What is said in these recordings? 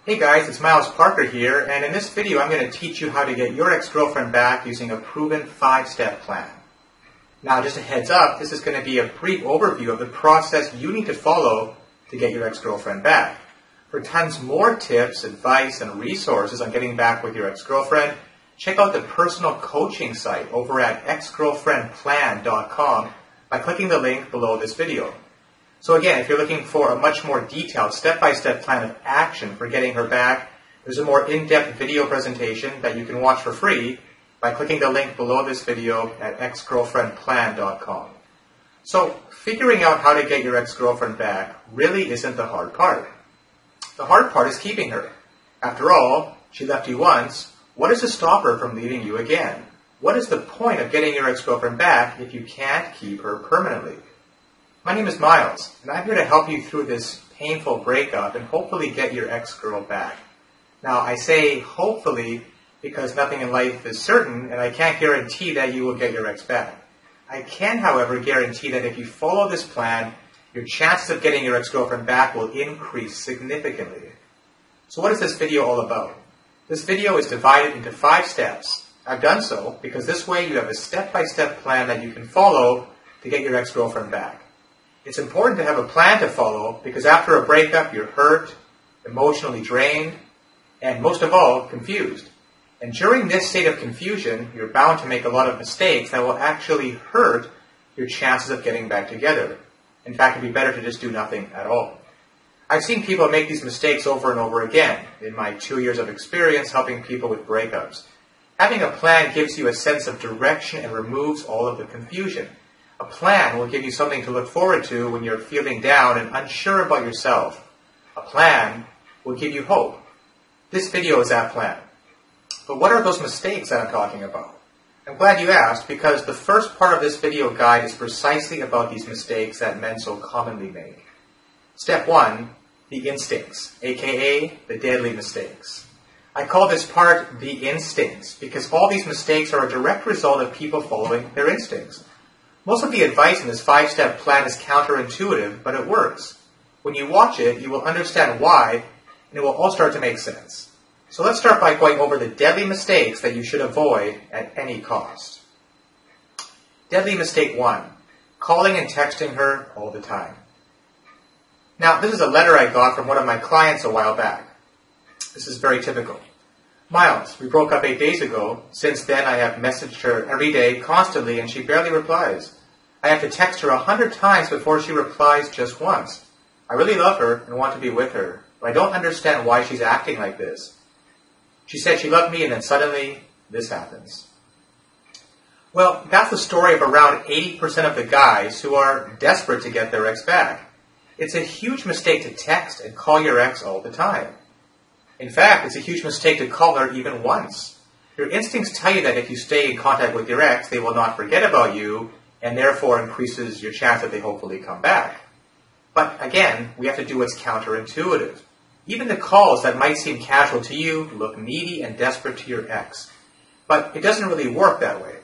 Hey guys, it's Miles Parker here, and in this video I'm going to teach you how to get your ex-girlfriend back using a proven 5-step plan. Now just a heads up, this is going to be a brief overview of the process you need to follow to get your ex-girlfriend back. For tons more tips, advice, and resources on getting back with your ex-girlfriend, check out the personal coaching site over at exgirlfriendplan.com by clicking the link below this video. So again, if you're looking for a much more detailed step-by-step plan of action for getting her back, there's a more in-depth video presentation that you can watch for free by clicking the link below this video at exgirlfriendplan.com. So figuring out how to get your ex-girlfriend back really isn't the hard part. The hard part is keeping her. After all, she left you once. What is to stop her from leaving you again? What is the point of getting your ex-girlfriend back if you can't keep her permanently? My name is Miles, and I'm here to help you through this painful breakup and hopefully get your ex-girl back. Now, I say hopefully because nothing in life is certain, and I can't guarantee that you will get your ex back. I can, however, guarantee that if you follow this plan, your chances of getting your ex-girlfriend back will increase significantly. So what is this video all about? This video is divided into 5 steps. I've done so because this way you have a step-by-step plan that you can follow to get your ex-girlfriend back. It's important to have a plan to follow because after a breakup, you're hurt, emotionally drained, and most of all, confused. And during this state of confusion, you're bound to make a lot of mistakes that will actually hurt your chances of getting back together. In fact, it'd be better to just do nothing at all. I've seen people make these mistakes over and over again in my 2 years of experience helping people with breakups. Having a plan gives you a sense of direction and removes all of the confusion. A plan will give you something to look forward to when you're feeling down and unsure about yourself. A plan will give you hope. This video is that plan. But what are those mistakes that I'm talking about? I'm glad you asked because the first part of this video guide is precisely about these mistakes that men so commonly make. Step 1, the instincts, aka the deadly mistakes. I call this part the instincts because all these mistakes are a direct result of people following their instincts. Most of the advice in this 5-step plan is counterintuitive, but it works. When you watch it, you will understand why, and it will all start to make sense. So let's start by going over the deadly mistakes that you should avoid at any cost. Deadly mistake 1, calling and texting her all the time. Now, this is a letter I got from one of my clients a while back. This is very typical. Miles, we broke up 8 days ago. Since then, I have messaged her every day, constantly, and she barely replies. I have to text her 100 times before she replies just once. I really love her and want to be with her, but I don't understand why she's acting like this. She said she loved me, and then suddenly, this happens. Well, that's the story of around 80% of the guys who are desperate to get their ex back. It's a huge mistake to text and call your ex all the time. In fact, it's a huge mistake to call her even once. Your instincts tell you that if you stay in contact with your ex, they will not forget about you, and therefore increases your chance that they hopefully come back. But again, we have to do what's counterintuitive. Even the calls that might seem casual to you look needy and desperate to your ex. But it doesn't really work that way.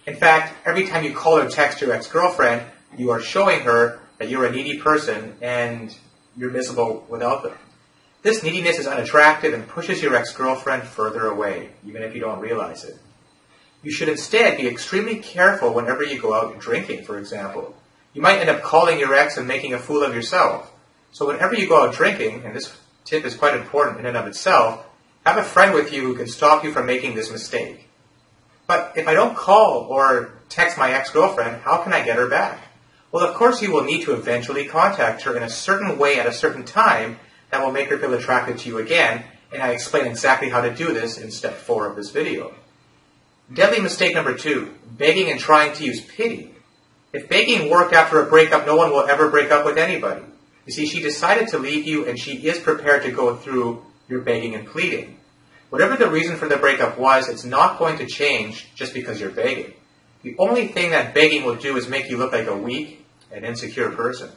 In fact, every time you call or text your ex-girlfriend, you are showing her that you're a needy person and you're miserable without them. This neediness is unattractive and pushes your ex-girlfriend further away, even if you don't realize it. You should instead be extremely careful whenever you go out drinking, for example. You might end up calling your ex and making a fool of yourself. So whenever you go out drinking, and this tip is quite important in and of itself, have a friend with you who can stop you from making this mistake. But if I don't call or text my ex-girlfriend, how can I get her back? Well, of course you will need to eventually contact her in a certain way at a certain time that will make her feel attracted to you again, and I explain exactly how to do this in step 4 of this video. Deadly mistake number 2, begging and trying to use pity. If begging worked after a breakup, no one will ever break up with anybody. You see, she decided to leave you, and she is prepared to go through your begging and pleading. Whatever the reason for the breakup was, it's not going to change just because you're begging. The only thing that begging will do is make you look like a weak and insecure person.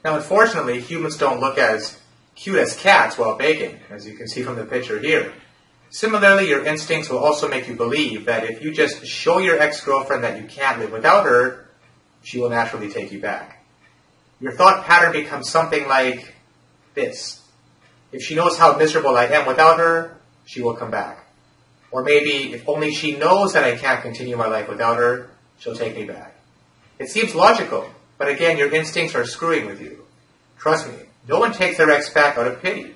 Now, unfortunately, humans don't look as cute as cats while begging, as you can see from the picture here. Similarly, your instincts will also make you believe that if you just show your ex-girlfriend that you can't live without her, she will naturally take you back. Your thought pattern becomes something like this. If she knows how miserable I am without her, she will come back. Or maybe if only she knows that I can't continue my life without her, she'll take me back. It seems logical, but again, your instincts are screwing with you. Trust me, no one takes their ex back out of pity.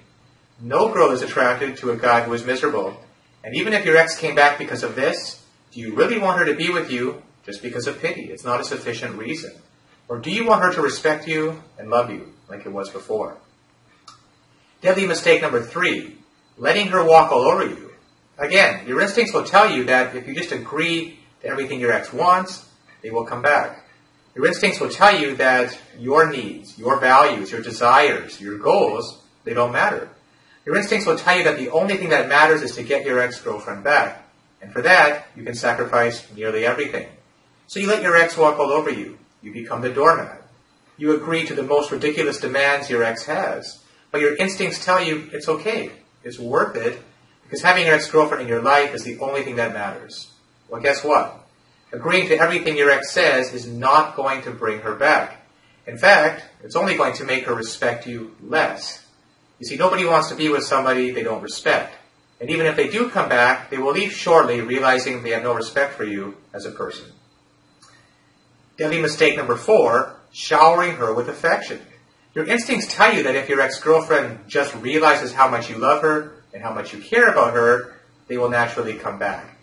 No girl is attracted to a guy who is miserable. And even if your ex came back because of this, do you really want her to be with you just because of pity? It's not a sufficient reason. Or do you want her to respect you and love you like it was before? Deadly mistake number 3, letting her walk all over you. Again, your instincts will tell you that if you just agree to everything your ex wants, they will come back. Your instincts will tell you that your needs, your values, your desires, your goals, they don't matter. Your instincts will tell you that the only thing that matters is to get your ex-girlfriend back. And for that, you can sacrifice nearly everything. So you let your ex walk all over you. You become the doormat. You agree to the most ridiculous demands your ex has. But your instincts tell you it's okay. It's worth it. Because having your ex-girlfriend in your life is the only thing that matters. Well, guess what? Agreeing to everything your ex says is not going to bring her back. In fact, it's only going to make her respect you less. You see, nobody wants to be with somebody they don't respect. And even if they do come back, they will leave shortly, realizing they have no respect for you as a person. Deadly mistake number 4, showering her with affection. Your instincts tell you that if your ex-girlfriend just realizes how much you love her and how much you care about her, they will naturally come back.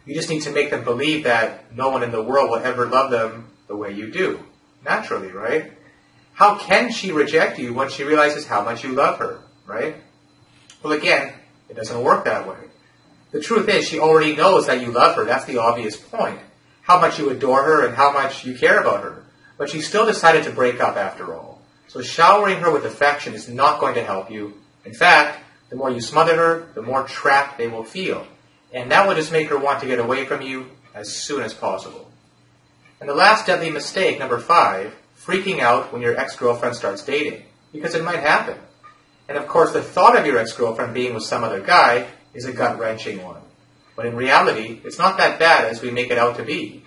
You just need to make them believe that no one in the world will ever love them the way you do. Naturally, right? How can she reject you when she realizes how much you love her, right? Well, again, it doesn't work that way. The truth is, she already knows that you love her. That's the obvious point. How much you adore her and how much you care about her. But she still decided to break up after all. So showering her with affection is not going to help you. In fact, the more you smother her, the more trapped they will feel. And that will just make her want to get away from you as soon as possible. And the last deadly mistake, number 5, freaking out when your ex-girlfriend starts dating. Because it might happen. And of course, the thought of your ex-girlfriend being with some other guy is a gut-wrenching one. But in reality, it's not that bad as we make it out to be.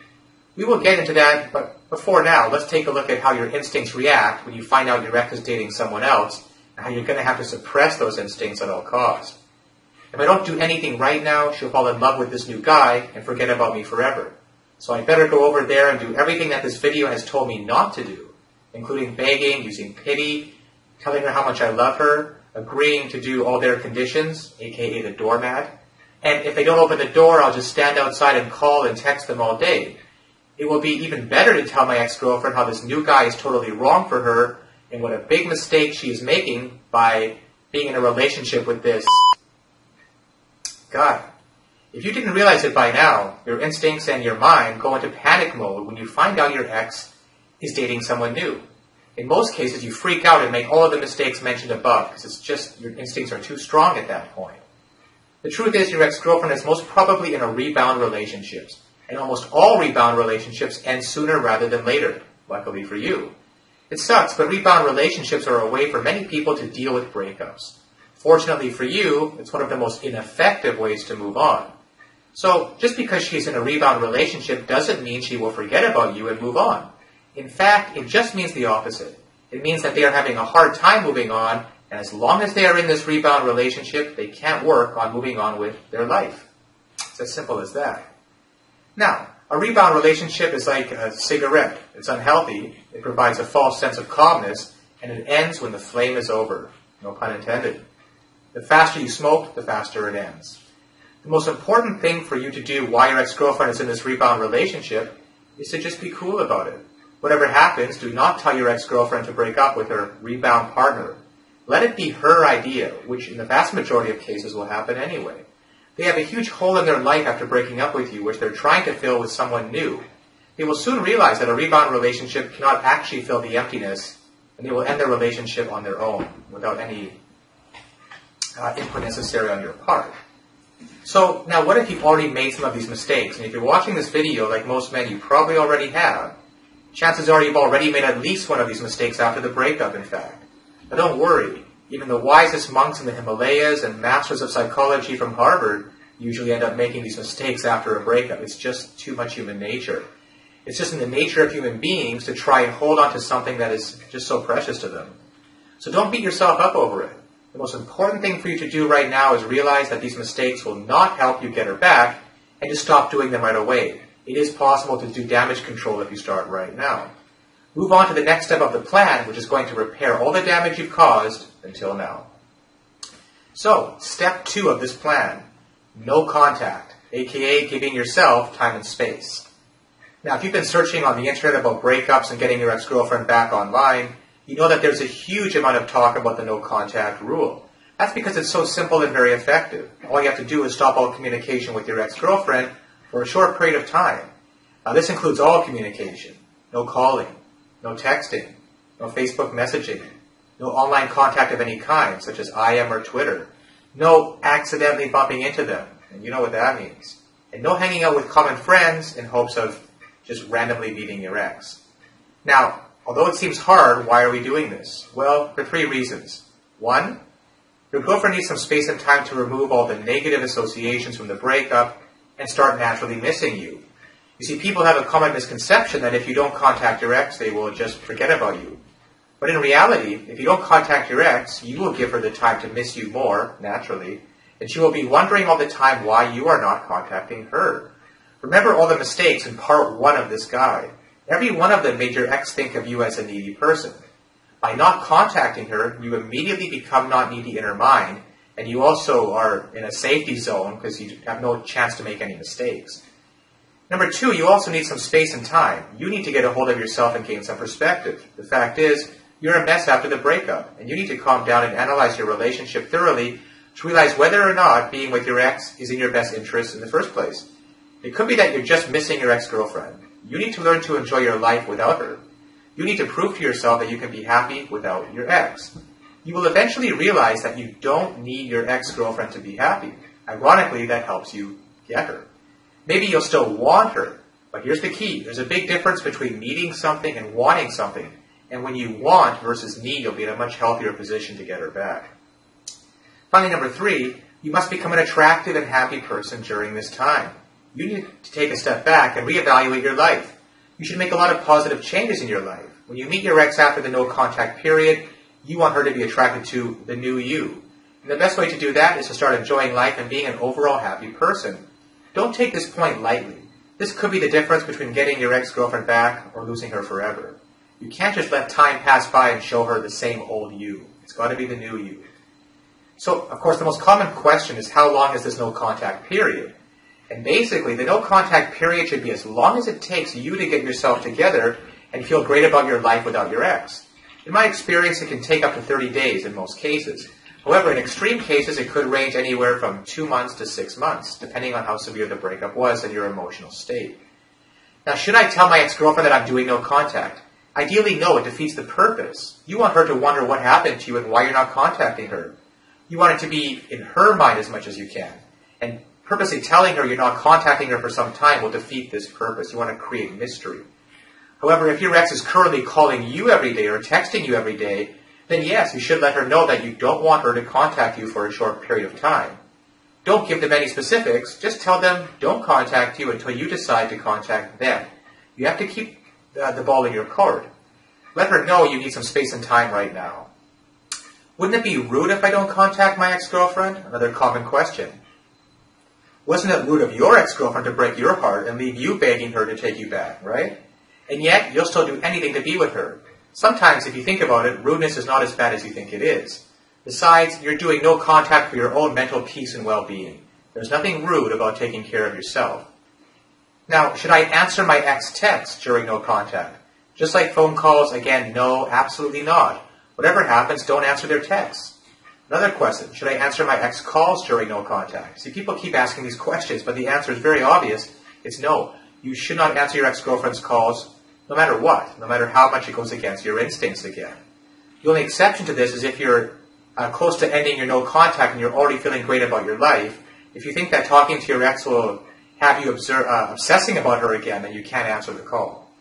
We will get into that, but before now, let's take a look at how your instincts react when you find out your ex is dating someone else, and how you're going to have to suppress those instincts at all costs. If I don't do anything right now, she'll fall in love with this new guy and forget about me forever. So I better go over there and do everything that this video has told me not to do, including begging, using pity, telling her how much I love her, agreeing to do all their conditions, aka the doormat. And if they don't open the door, I'll just stand outside and call and text them all day. It will be even better to tell my ex-girlfriend how this new guy is totally wrong for her and what a big mistake she is making by being in a relationship with this guy. If you didn't realize it by now, your instincts and your mind go into panic mode when you find out your ex is dating someone new. In most cases, you freak out and make all of the mistakes mentioned above because it's just your instincts are too strong at that point. The truth is your ex-girlfriend is most probably in a rebound relationship. And almost all rebound relationships end sooner rather than later, luckily for you. It sucks, but rebound relationships are a way for many people to deal with breakups. Fortunately for you, it's one of the most ineffective ways to move on. So, just because she's in a rebound relationship doesn't mean she will forget about you and move on. In fact, it just means the opposite. It means that they are having a hard time moving on, and as long as they are in this rebound relationship, they can't work on moving on with their life. It's as simple as that. Now, a rebound relationship is like a cigarette. It's unhealthy, it provides a false sense of calmness, and it ends when the flame is over. No pun intended. The faster you smoke, the faster it ends. The most important thing for you to do while your ex-girlfriend is in this rebound relationship is to just be cool about it. Whatever happens, do not tell your ex-girlfriend to break up with her rebound partner. Let it be her idea, which in the vast majority of cases will happen anyway. They have a huge hole in their life after breaking up with you, which they're trying to fill with someone new. They will soon realize that a rebound relationship cannot actually fill the emptiness, and they will end their relationship on their own, without any input necessary on your part. So, now what if you've already made some of these mistakes? And if you're watching this video, like most men, you probably already have. Chances are you've already made at least one of these mistakes after the breakup, in fact. But don't worry. Even the wisest monks in the Himalayas and masters of psychology from Harvard usually end up making these mistakes after a breakup. It's just too much human nature. It's just in the nature of human beings to try and hold on to something that is just so precious to them. So don't beat yourself up over it. The most important thing for you to do right now is realize that these mistakes will not help you get her back, and to stop doing them right away. It is possible to do damage control if you start right now. Move on to the next step of the plan, which is going to repair all the damage you've caused until now. So, step 2 of this plan, no contact, aka giving yourself time and space. Now, if you've been searching on the internet about breakups and getting your ex-girlfriend back online, you know that there's a huge amount of talk about the no contact rule. That's because it's so simple and very effective. All you have to do is stop all communication with your ex-girlfriend for a short period of time. Now, this includes all communication, no calling, no texting, no Facebook messaging, no online contact of any kind, such as IM or Twitter, no accidentally bumping into them, and you know what that means, and no hanging out with common friends in hopes of just randomly meeting your ex. Now, although it seems hard, why are we doing this? Well, for 3 reasons. 1, your girlfriend needs some space and time to remove all the negative associations from the breakup and start naturally missing you. You see, people have a common misconception that if you don't contact your ex, they will just forget about you. But in reality, if you don't contact your ex, you will give her the time to miss you more, naturally, and she will be wondering all the time why you are not contacting her. Remember all the mistakes in part 1 of this guide. Every one of them made your ex think of you as a needy person. By not contacting her, you immediately become not needy in her mind, and you also are in a safety zone because you have no chance to make any mistakes. Number 2, you also need some space and time. You need to get a hold of yourself and gain some perspective. The fact is, you're a mess after the breakup, and you need to calm down and analyze your relationship thoroughly to realize whether or not being with your ex is in your best interest in the first place. It could be that you're just missing your ex-girlfriend. You need to learn to enjoy your life without her. You need to prove to yourself that you can be happy without your ex. You will eventually realize that you don't need your ex-girlfriend to be happy. Ironically, that helps you get her. Maybe you'll still want her, but here's the key. There's a big difference between needing something and wanting something. And when you want versus need, you'll be in a much healthier position to get her back. Finally, number 3, you must become an attractive and happy person during this time. You need to take a step back and reevaluate your life. You should make a lot of positive changes in your life. When you meet your ex after the no contact period, you want her to be attracted to the new you. And the best way to do that is to start enjoying life and being an overall happy person. Don't take this point lightly. This could be the difference between getting your ex-girlfriend back or losing her forever. You can't just let time pass by and show her the same old you. It's got to be the new you. So, of course, the most common question is how long is this no contact period? And basically, the no contact period should be as long as it takes you to get yourself together and feel great about your life without your ex. In my experience, it can take up to 30 days in most cases. However, in extreme cases, it could range anywhere from 2 months to 6 months, depending on how severe the breakup was and your emotional state. Now, should I tell my ex-girlfriend that I'm doing no contact? Ideally, no, it defeats the purpose. You want her to wonder what happened to you and why you're not contacting her. You want it to be in her mind as much as you can. And purposely telling her you're not contacting her for some time will defeat this purpose. You want to create mystery. However, if your ex is currently calling you every day or texting you every day, then yes, you should let her know that you don't want her to contact you for a short period of time. Don't give them any specifics. Just tell them don't contact you until you decide to contact them. You have to keep the ball in your court. Let her know you need some space and time right now. Wouldn't it be rude if I don't contact my ex-girlfriend? Another common question. Wasn't it rude of your ex-girlfriend to break your heart and leave you begging her to take you back, right? And yet, you'll still do anything to be with her. Sometimes, if you think about it, rudeness is not as bad as you think it is. Besides, you're doing no contact for your own mental peace and well-being. There's nothing rude about taking care of yourself. Now, should I answer my ex texts during no contact? Just like phone calls, again, no, absolutely not. Whatever happens, don't answer their texts. Another question, should I answer my ex calls during no contact? See, people keep asking these questions, but the answer is very obvious. It's no. You should not answer your ex-girlfriend's calls no matter what, no matter how much it goes against your instincts again. The only exception to this is if you're close to ending your no contact and you're already feeling great about your life. If you think that talking to your ex will have you obsessing about her again, then you can't answer the call.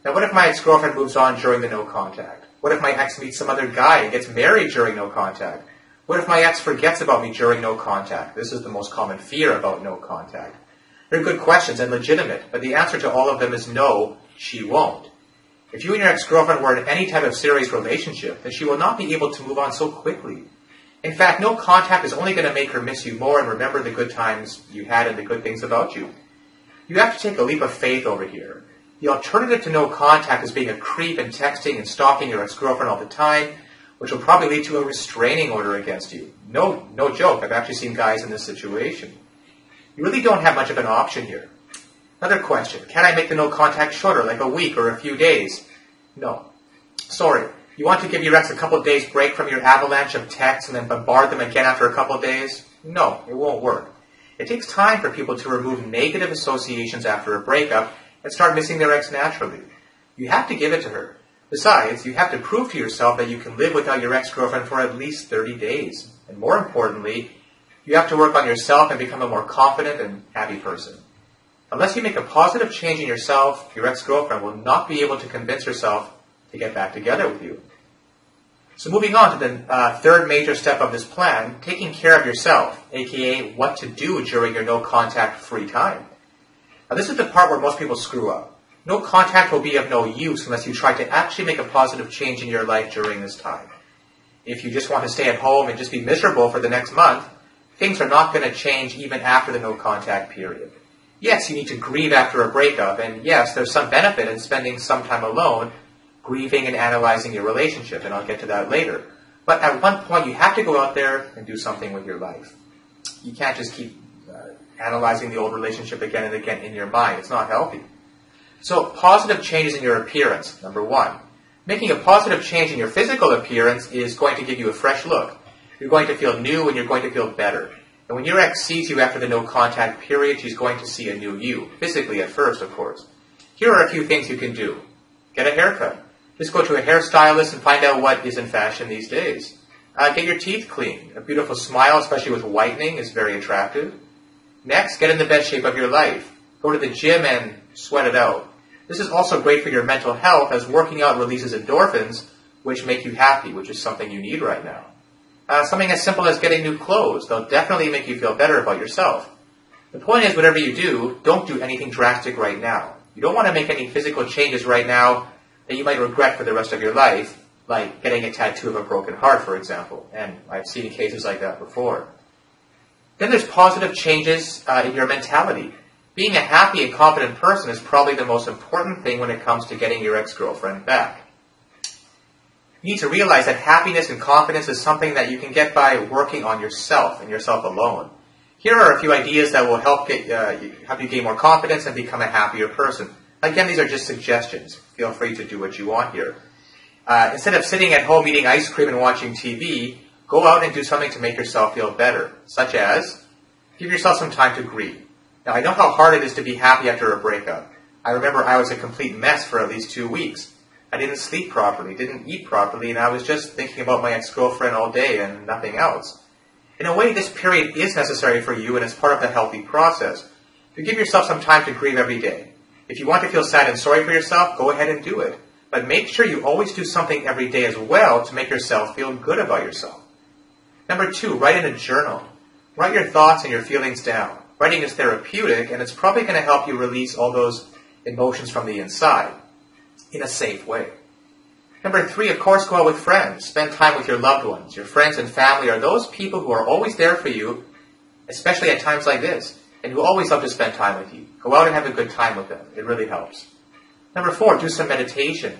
Now, what if my ex-girlfriend moves on during the no contact? What if my ex meets some other guy and gets married during no contact? What if my ex forgets about me during no contact? This is the most common fear about no contact. They're good questions and legitimate, but the answer to all of them is no, she won't. If you and your ex-girlfriend were in any type of serious relationship, then she will not be able to move on so quickly. In fact, no contact is only going to make her miss you more and remember the good times you had and the good things about you. You have to take a leap of faith over here. The alternative to no contact is being a creep and texting and stalking your ex-girlfriend all the time, which will probably lead to a restraining order against you. No joke, I've actually seen guys in this situation. You really don't have much of an option here. Another question, can I make the no contact shorter, like a week or a few days? No. Sorry. You want to give your ex a couple of days break from your avalanche of texts and then bombard them again after a couple of days? No, it won't work. It takes time for people to remove negative associations after a breakup and start missing their ex naturally. You have to give it to her. Besides, you have to prove to yourself that you can live without your ex-girlfriend for at least 30 days. And more importantly, you have to work on yourself and become a more confident and happy person. Unless you make a positive change in yourself, your ex-girlfriend will not be able to convince herself to get back together with you. So moving on to the third major step of this plan, taking care of yourself, aka what to do during your no-contact free time. Now this is the part where most people screw up. No contact will be of no use unless you try to actually make a positive change in your life during this time. If you just want to stay at home and just be miserable for the next month, things are not going to change even after the no-contact period. Yes, you need to grieve after a breakup, and yes, there's some benefit in spending some time alone, grieving and analyzing your relationship, and I'll get to that later. But at one point, you have to go out there and do something with your life. You can't just keep analyzing the old relationship again and again in your mind. It's not healthy. So, positive changes in your appearance, number one. Making a positive change in your physical appearance is going to give you a fresh look. You're going to feel new and you're going to feel better. And when your ex sees you after the no-contact period, she's going to see a new you. Physically at first, of course. Here are a few things you can do. Get a haircut. Just go to a hairstylist and find out what is in fashion these days. Get your teeth cleaned. A beautiful smile, especially with whitening, is very attractive. Next, get in the best shape of your life. Go to the gym and sweat it out. This is also great for your mental health, as working out releases endorphins, which make you happy, which is something you need right now. Something as simple as getting new clothes. They'll definitely make you feel better about yourself. The point is, whatever you do, don't do anything drastic right now. You don't want to make any physical changes right now that you might regret for the rest of your life, like getting a tattoo of a broken heart, for example. And I've seen cases like that before. Then there's positive changes in your mentality. Being a happy and confident person is probably the most important thing when it comes to getting your ex-girlfriend back. You need to realize that happiness and confidence is something that you can get by working on yourself and yourself alone. Here are a few ideas that will help you gain more confidence and become a happier person. Again, these are just suggestions. Feel free to do what you want here. Instead of sitting at home eating ice cream and watching TV, go out and do something to make yourself feel better, such as give yourself some time to grieve. Now, I know how hard it is to be happy after a breakup. I remember I was a complete mess for at least 2 weeks. I didn't sleep properly, didn't eat properly, and I was just thinking about my ex-girlfriend all day and nothing else. In a way, this period is necessary for you, and it's part of the healthy process. You give yourself some time to grieve every day. If you want to feel sad and sorry for yourself, go ahead and do it. But make sure you always do something every day as well to make yourself feel good about yourself. Number 2, write in a journal. Write your thoughts and your feelings down. Writing is therapeutic, and it's probably going to help you release all those emotions from the inside in a safe way. Number 3, of course, go out with friends. Spend time with your loved ones. Your friends and family are those people who are always there for you, especially at times like this, and who always love to spend time with you. Go out and have a good time with them. It really helps. Number 4, do some meditation.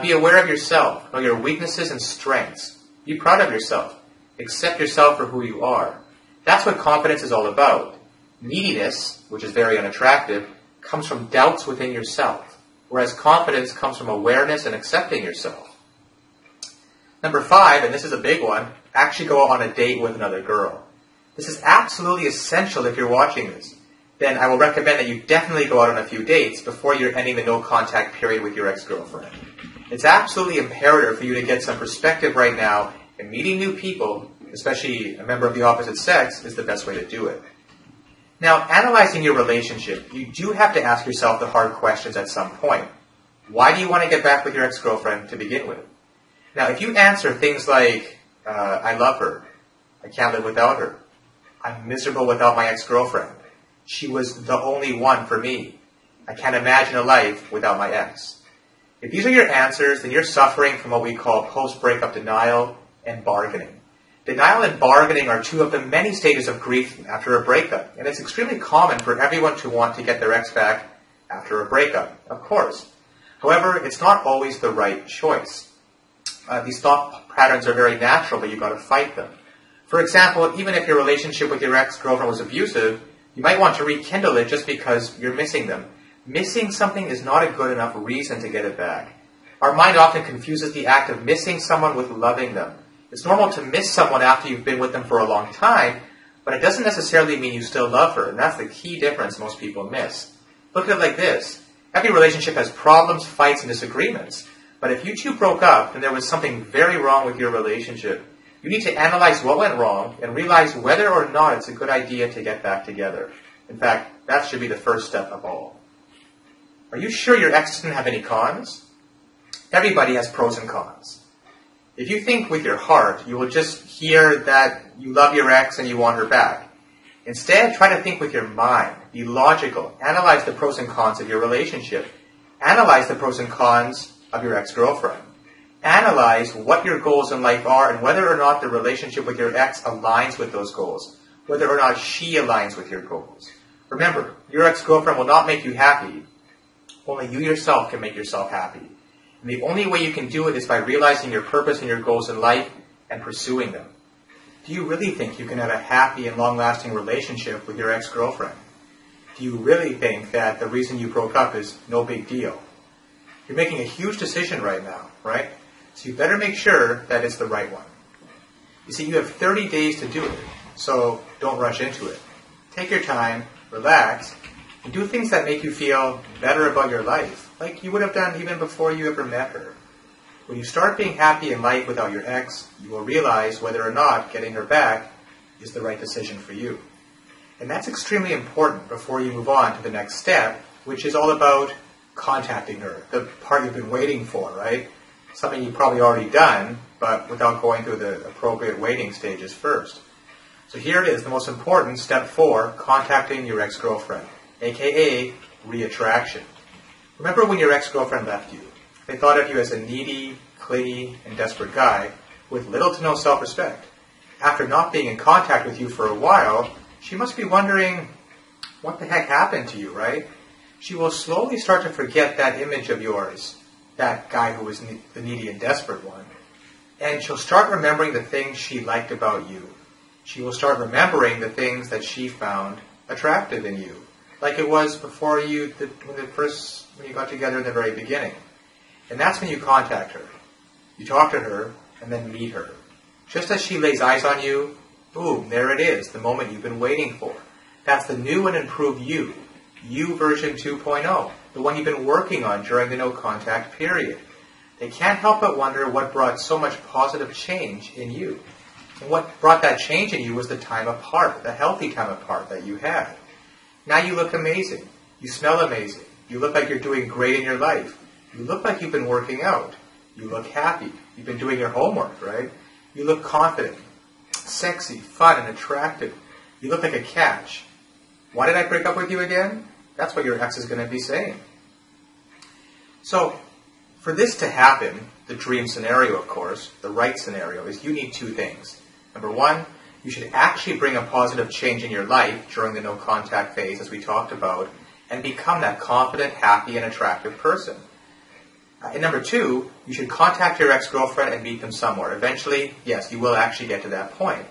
Be aware of yourself. Know your weaknesses and strengths. Be proud of yourself. Accept yourself for who you are. That's what confidence is all about. Neediness, which is very unattractive, comes from doubts within yourself, whereas confidence comes from awareness and accepting yourself. Number 5, and this is a big one, actually go on a date with another girl. This is absolutely essential if you're watching this. Then I will recommend that you definitely go out on a few dates before you're ending the no-contact period with your ex-girlfriend. It's absolutely imperative for you to get some perspective right now, and meeting new people, especially a member of the opposite sex, is the best way to do it. Now, analyzing your relationship, you do have to ask yourself the hard questions at some point. Why do you want to get back with your ex-girlfriend to begin with? Now, if you answer things like, I love her, I can't live without her, I'm miserable without my ex-girlfriend, she was the only one for me, I can't imagine a life without my ex. If these are your answers, then you're suffering from what we call post-breakup denial and bargaining. Denial and bargaining are two of the many stages of grief after a breakup, and it's extremely common for everyone to want to get their ex back after a breakup, of course. However, it's not always the right choice. These thought patterns are very natural, but you've got to fight them. For example, even if your relationship with your ex-girlfriend was abusive, you might want to rekindle it just because you're missing them. Missing something is not a good enough reason to get it back. Our mind often confuses the act of missing someone with loving them. It's normal to miss someone after you've been with them for a long time, but it doesn't necessarily mean you still love her, and that's the key difference most people miss. Look at it like this. Every relationship has problems, fights, and disagreements. But if you two broke up and there was something very wrong with your relationship, you need to analyze what went wrong and realize whether or not it's a good idea to get back together. In fact, that should be the first step of all. Are you sure your ex didn't have any cons? Everybody has pros and cons. If you think with your heart, you will just hear that you love your ex and you want her back. Instead, try to think with your mind. Be logical. Analyze the pros and cons of your relationship. Analyze the pros and cons of your ex-girlfriend. Analyze what your goals in life are and whether or not the relationship with your ex aligns with those goals. Whether or not she aligns with your goals. Remember, your ex-girlfriend will not make you happy. Only you yourself can make yourself happy. And the only way you can do it is by realizing your purpose and your goals in life and pursuing them. Do you really think you can have a happy and long-lasting relationship with your ex-girlfriend? Do you really think that the reason you broke up is no big deal? You're making a huge decision right now, right? So you better make sure that it's the right one. You see, you have 30 days to do it, so don't rush into it. Take your time, relax, and do things that make you feel better about your life, like you would have done even before you ever met her. When you start being happy in life without your ex, you will realize whether or not getting her back is the right decision for you. And that's extremely important before you move on to the next step, which is all about contacting her, the part you've been waiting for, right? Something you've probably already done, but without going through the appropriate waiting stages first. So here it is, the most important, step 4, contacting your ex-girlfriend, aka reattraction. Remember when your ex-girlfriend left you? They thought of you as a needy, clingy, and desperate guy with little to no self-respect. After not being in contact with you for a while, she must be wondering, what the heck happened to you, right? She will slowly start to forget that image of yours, that guy who was the needy and desperate one. And she'll start remembering the things she liked about you. She will start remembering the things that she found attractive in you, like it was before when you got together in the very beginning. And that's when you contact her. You talk to her, and then meet her. Just as she lays eyes on you, boom, there it is, the moment you've been waiting for. That's the new and improved you. You version 2.0, the one you've been working on during the no contact period. They can't help but wonder what brought so much positive change in you. And what brought that change in you was the time apart, the healthy time apart that you had. Now you look amazing. You smell amazing. You look like you're doing great in your life. You look like you've been working out. You look happy. You've been doing your homework, right? You look confident, sexy, fun, and attractive. You look like a catch. Why did I break up with you again? That's what your ex is going to be saying. So, for this to happen, the dream scenario, of course, the right scenario, is you need 2 things. Number 1, you should actually bring a positive change in your life during the no contact phase, as we talked about, and become that confident, happy, and attractive person. And number 2, you should contact your ex-girlfriend and meet them somewhere. Eventually, yes, you will actually get to that point.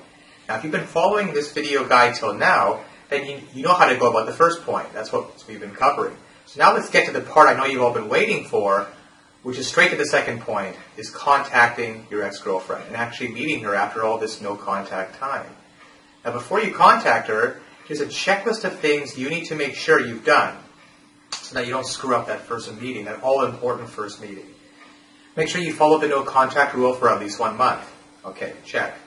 Now, if you've been following this video guide till now, then you know how to go about the first point. That's what we've been covering. So now let's get to the part I know you've all been waiting for, which is straight to the second point, is contacting your ex-girlfriend and actually meeting her after all this no contact time. Now, before you contact her, here's a checklist of things you need to make sure you've done, so that you don't screw up that first meeting, that all-important first meeting. Make sure you follow the no contact rule for at least 1 month. Okay, check.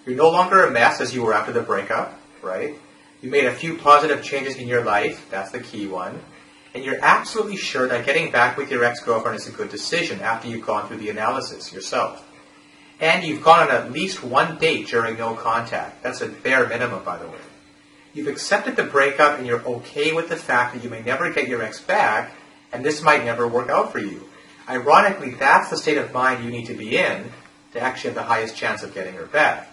You're no longer a mess as you were after the breakup, right? You made a few positive changes in your life, that's the key one. And you're absolutely sure that getting back with your ex-girlfriend is a good decision after you've gone through the analysis yourself. And you've gone on at least 1 date during no contact. That's a bare minimum, by the way. You've accepted the breakup and you're okay with the fact that you may never get your ex back, and this might never work out for you. Ironically, that's the state of mind you need to be in to actually have the highest chance of getting her back.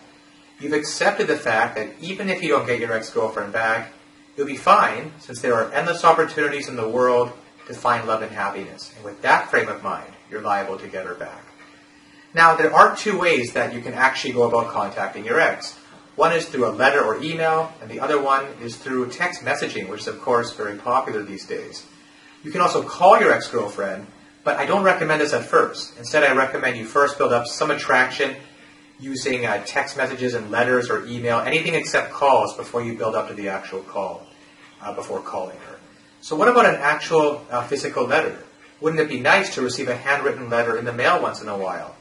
You've accepted the fact that even if you don't get your ex-girlfriend back, you'll be fine, since there are endless opportunities in the world to find love and happiness. And with that frame of mind, you're liable to get her back. Now, there are two ways that you can actually go about contacting your ex. One is through a letter or email, and the other one is through text messaging, which is, of course, very popular these days. You can also call your ex-girlfriend, but I don't recommend this at first. Instead, I recommend you first build up some attraction using text messages and letters or email, anything except calls, before you build up to the actual call, before calling her. So what about an actual physical letter? Wouldn't it be nice to receive a handwritten letter in the mail once in a while?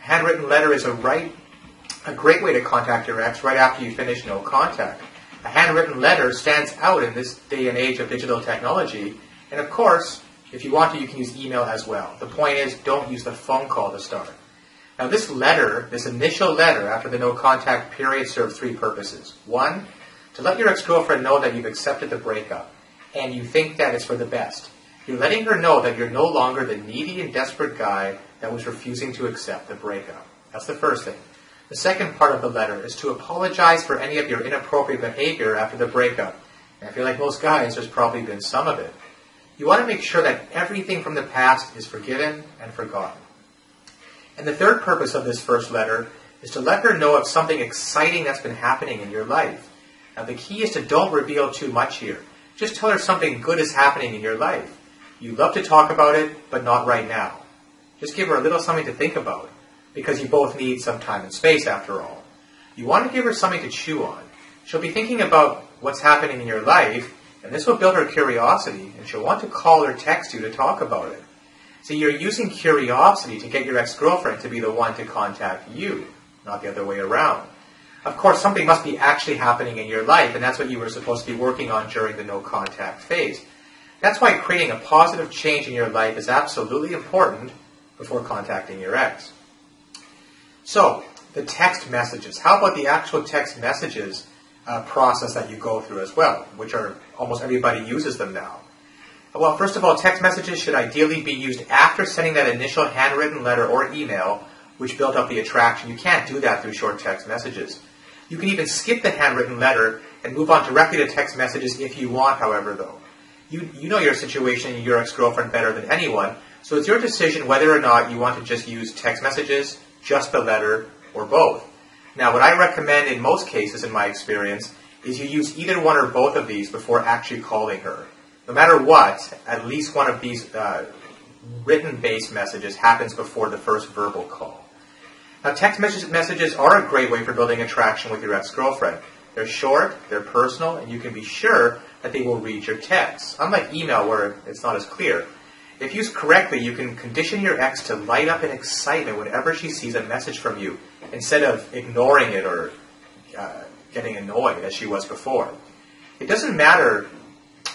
A handwritten letter is a great way to contact your ex right after you finish no contact. A handwritten letter stands out in this day and age of digital technology, and of course, if you want to, you can use email as well. The point is, don't use the phone call to start. Now this letter, this initial letter after the no contact period, serves three purposes. One, to let your ex-girlfriend know that you've accepted the breakup, and you think that it's for the best. You're letting her know that you're no longer the needy and desperate guy that was refusing to accept the breakup. That's the first thing. The second part of the letter is to apologize for any of your inappropriate behavior after the breakup. And I feel like most guys, there's probably been some of it. You want to make sure that everything from the past is forgiven and forgotten. And the third purpose of this first letter is to let her know of something exciting that's been happening in your life. Now the key is to don't reveal too much here. Just tell her something good is happening in your life. You love to talk about it, but not right now. Just give her a little something to think about, because you both need some time and space after all. You want to give her something to chew on. She'll be thinking about what's happening in your life, and this will build her curiosity, and she'll want to call or text you to talk about it. So you're using curiosity to get your ex-girlfriend to be the one to contact you, not the other way around. Of course, something must be actually happening in your life, and that's what you were supposed to be working on during the no-contact phase. That's why creating a positive change in your life is absolutely important before contacting your ex. So, the text messages. How about the actual text messages process that you go through as well, which are almost everybody uses them now? Well, first of all, text messages should ideally be used after sending that initial handwritten letter or email, which built up the attraction. You can't do that through short text messages. You can even skip the handwritten letter and move on directly to text messages if you want, however, though. You know your situation and your ex-girlfriend better than anyone, so it's your decision whether or not you want to just use text messages, just the letter, or both. Now, what I recommend in most cases, in my experience, is you use either one or both of these before actually calling her. No matter what, at least one of these written-based messages happens before the first verbal call. Now, text messages are a great way for building attraction with your ex-girlfriend. They're short, they're personal, and you can be sure that they will read your texts. Unlike email, where it's not as clear. If used correctly, you can condition your ex to light up in excitement whenever she sees a message from you, instead of ignoring it or getting annoyed as she was before. It doesn't matter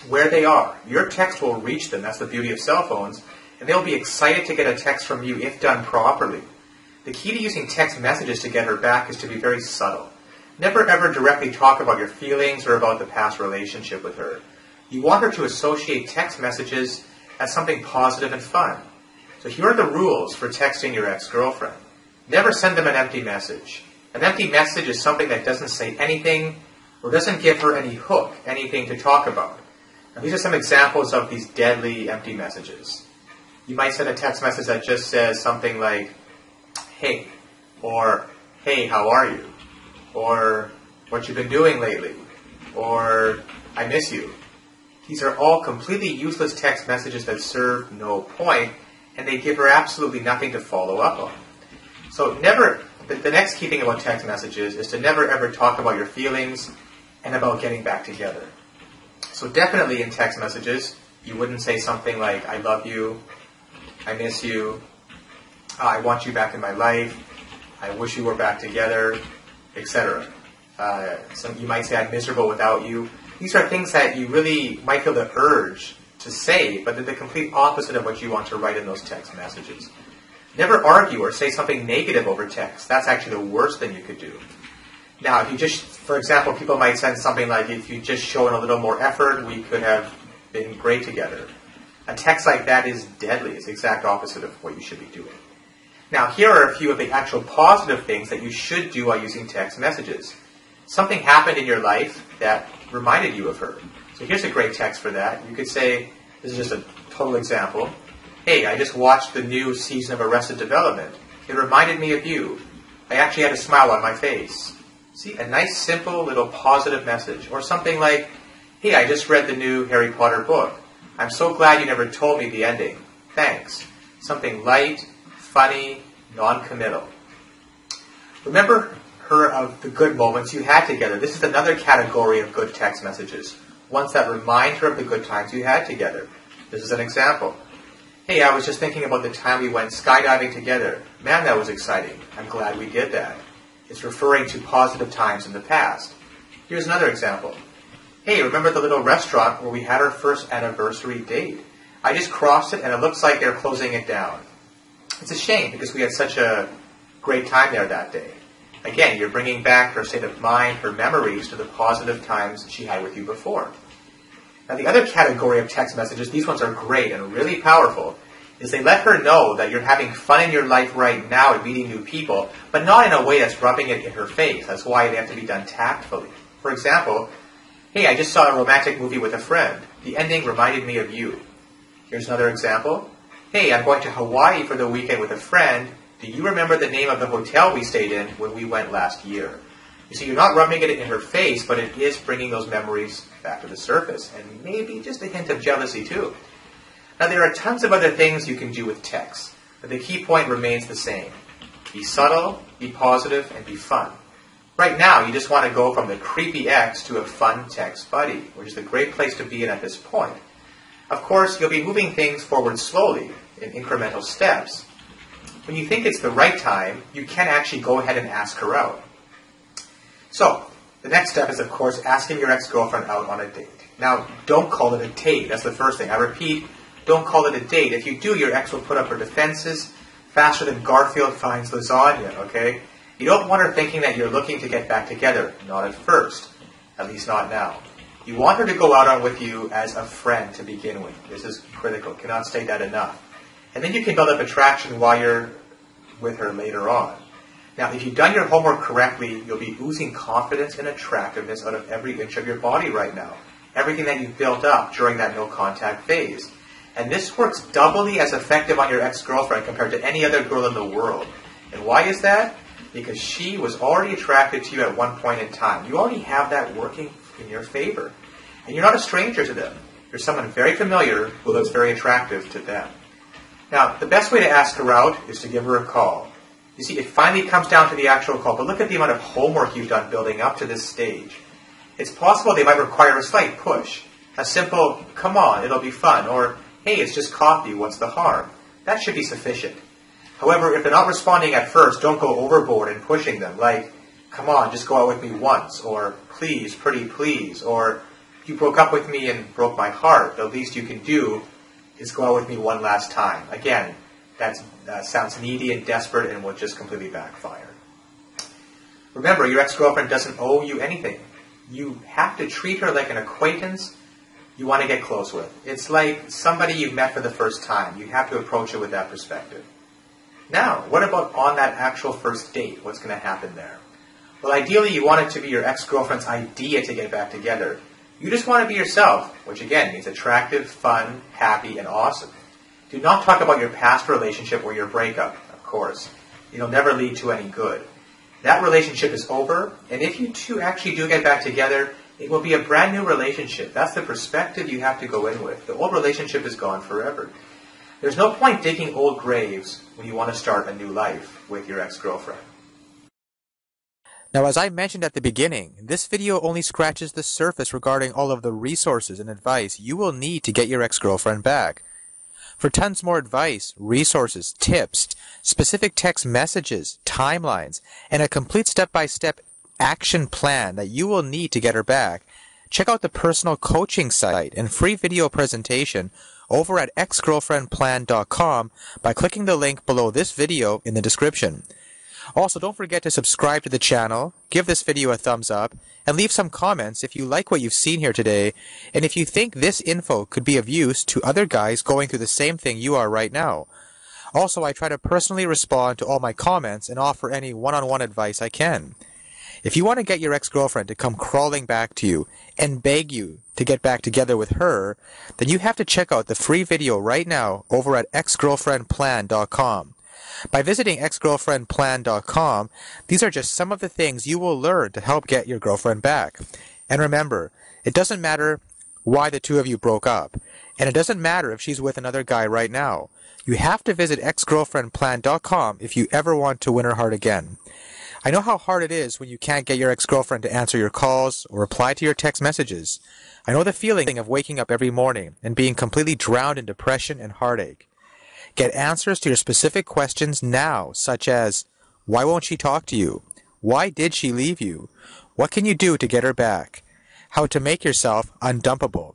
where they are. Your text will reach them. That's the beauty of cell phones. And they'll be excited to get a text from you if done properly. The key to using text messages to get her back is to be very subtle. Never ever directly talk about your feelings or about the past relationship with her. You want her to associate text messages as something positive and fun. So here are the rules for texting your ex-girlfriend. Never send them an empty message. An empty message is something that doesn't say anything or doesn't give her any hook, anything to talk about. Now, these are some examples of these deadly empty messages. You might send a text message that just says something like, hey, or hey, how are you? Or what you've been doing lately? Or I miss you. These are all completely useless text messages that serve no point, and they give her absolutely nothing to follow up on. So the next key thing about text messages is to never ever talk about your feelings and about getting back together. So definitely in text messages, you wouldn't say something like, I love you, I miss you, I want you back in my life, I wish you were back together, etc. You might say, I'm miserable without you. These are things that you really might feel the urge to say, but they're the complete opposite of what you want to write in those text messages. Never argue or say something negative over text. That's actually the worst thing you could do. Now, if you just, for example, people might send something like, if you just shown a little more effort, we could have been great together. A text like that is deadly. It's the exact opposite of what you should be doing. Now, here are a few of the actual positive things that you should do while using text messages. Something happened in your life that reminded you of her. So here's a great text for that. You could say, this is just a total example, "Hey, I just watched the new season of Arrested Development. It reminded me of you. I actually had a smile on my face." See, a nice, simple, little positive message. Or something like, "Hey, I just read the new Harry Potter book. I'm so glad you never told me the ending. Thanks." Something light, funny, non-committal. Remember her of the good moments you had together. This is another category of good text messages. Ones that remind her of the good times you had together. This is an example. "Hey, I was just thinking about the time we went skydiving together. Man, that was exciting. I'm glad we did that." It's referring to positive times in the past. Here's another example. "Hey, remember the little restaurant where we had our first anniversary date? I just crossed it and it looks like they're closing it down. It's a shame because we had such a great time there that day." Again, you're bringing back her state of mind, her memories to the positive times she had with you before. Now, the other category of text messages, these ones are great and really powerful, is they let her know that you're having fun in your life right now and meeting new people, but not in a way that's rubbing it in her face. That's why they have to be done tactfully. For example, "Hey, I just saw a romantic movie with a friend. The ending reminded me of you." Here's another example. "Hey, I'm going to Hawaii for the weekend with a friend. Do you remember the name of the hotel we stayed in when we went last year?" You see, you're not rubbing it in her face, but it is bringing those memories back to the surface, and maybe just a hint of jealousy too. Now, there are tons of other things you can do with text, but the key point remains the same. Be subtle, be positive, and be fun. Right now, you just want to go from the creepy ex to a fun text buddy, which is a great place to be in at this point. Of course, you'll be moving things forward slowly, in incremental steps. When you think it's the right time, you can actually go ahead and ask her out. So, the next step is, of course, asking your ex-girlfriend out on a date. Now, don't call it a date. That's the first thing. I repeat, don't call it a date. If you do, your ex will put up her defenses faster than Garfield finds lasagna, okay? You don't want her thinking that you're looking to get back together. Not at first. At least not now. You want her to go out on with you as a friend to begin with. This is critical. Cannot state that enough. And then you can build up attraction while you're with her later on. Now, if you've done your homework correctly, you'll be oozing confidence and attractiveness out of every inch of your body right now. Everything that you've built up during that no-contact phase. And this works doubly as effective on your ex-girlfriend compared to any other girl in the world. And why is that? Because she was already attracted to you at one point in time. You already have that working in your favor. And you're not a stranger to them. You're someone very familiar who looks very attractive to them. Now, the best way to ask her out is to give her a call. You see, it finally comes down to the actual call, but look at the amount of homework you've done building up to this stage. It's possible they might require a slight push. A simple, "Come on, it'll be fun," or "Hey, it's just coffee, what's the harm?" That should be sufficient. However, if they're not responding at first, don't go overboard in pushing them, like, "Come on, just go out with me once," or "Please, pretty please," or "You broke up with me and broke my heart. The least you can do is go out with me one last time." Again, that sounds needy and desperate and will just completely backfire. Remember, your ex-girlfriend doesn't owe you anything. You have to treat her like an acquaintance you want to get close with. It's like somebody you've met for the first time. You have to approach it with that perspective. Now, what about on that actual first date? What's going to happen there? Well, ideally, you want it to be your ex-girlfriend's idea to get back together. You just want to be yourself, which again means attractive, fun, happy, and awesome. Do not talk about your past relationship or your breakup, of course. It'll never lead to any good. That relationship is over, and if you two actually do get back together, it will be a brand new relationship. That's the perspective you have to go in with. The old relationship is gone forever. There's no point digging old graves when you want to start a new life with your ex-girlfriend. Now, as I mentioned at the beginning, this video only scratches the surface regarding all of the resources and advice you will need to get your ex-girlfriend back. For tons more advice, resources, tips, specific text messages, timelines, and a complete step-by-step action plan that you will need to get her back, check out the personal coaching site and free video presentation over at exgirlfriendplan.com by clicking the link below this video in the description. Also, don't forget to subscribe to the channel, give this video a thumbs up, and leave some comments if you like what you've seen here today, and if you think this info could be of use to other guys going through the same thing you are right now. Also, I try to personally respond to all my comments and offer any one-on-one advice I can. If you want to get your ex-girlfriend to come crawling back to you and beg you to get back together with her, then you have to check out the free video right now over at exgirlfriendplan.com. By visiting exgirlfriendplan.com, these are just some of the things you will learn to help get your girlfriend back. And remember, it doesn't matter why the two of you broke up, and it doesn't matter if she's with another guy right now. You have to visit exgirlfriendplan.com if you ever want to win her heart again. I know how hard it is when you can't get your ex-girlfriend to answer your calls or reply to your text messages. I know the feeling of waking up every morning and being completely drowned in depression and heartache. Get answers to your specific questions now, such as, why won't she talk to you? Why did she leave you? What can you do to get her back? How to make yourself undumpable.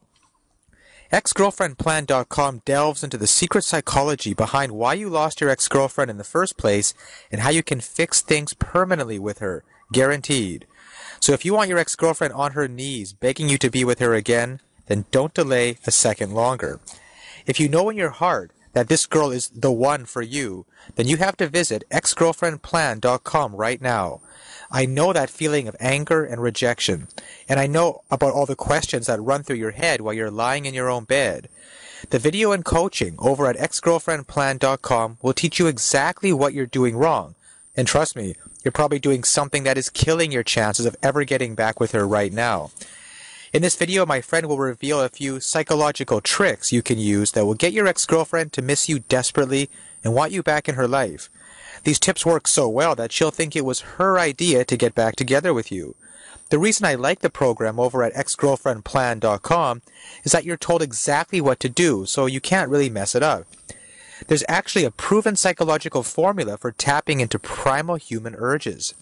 Exgirlfriendplan.com delves into the secret psychology behind why you lost your ex-girlfriend in the first place and how you can fix things permanently with her, guaranteed. So if you want your ex-girlfriend on her knees begging you to be with her again, then don't delay a second longer. If you know in your heart that this girl is the one for you, then you have to visit exgirlfriendplan.com right now. I know that feeling of anger and rejection, and I know about all the questions that run through your head while you're lying in your own bed. The video and coaching over at exgirlfriendplan.com will teach you exactly what you're doing wrong. And trust me, you're probably doing something that is killing your chances of ever getting back with her right now. In this video, my friend will reveal a few psychological tricks you can use that will get your ex-girlfriend to miss you desperately and want you back in her life. These tips work so well that she'll think it was her idea to get back together with you. The reason I like the program over at exgirlfriendplan.com is that you're told exactly what to do, so you can't really mess it up. There's actually a proven psychological formula for tapping into primal human urges.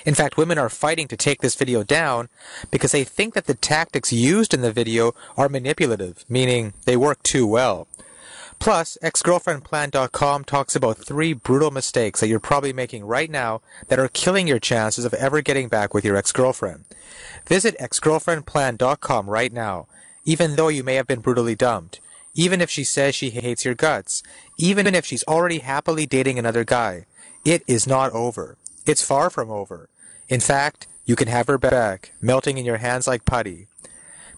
In fact, women are fighting to take this video down because they think that the tactics used in the video are manipulative, meaning they work too well. Plus, exgirlfriendplan.com talks about 3 brutal mistakes that you're probably making right now that are killing your chances of ever getting back with your ex-girlfriend. Visit exgirlfriendplan.com right now, even though you may have been brutally dumped, even if she says she hates your guts, even if she's already happily dating another guy. It is not over. It's far from over. In fact, you can have her back, melting in your hands like putty.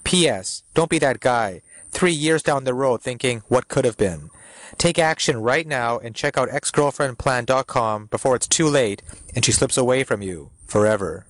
P.S. Don't be that guy, 3 years down the road thinking, what could have been? Take action right now and check out exgirlfriendplan.com before it's too late and she slips away from you forever.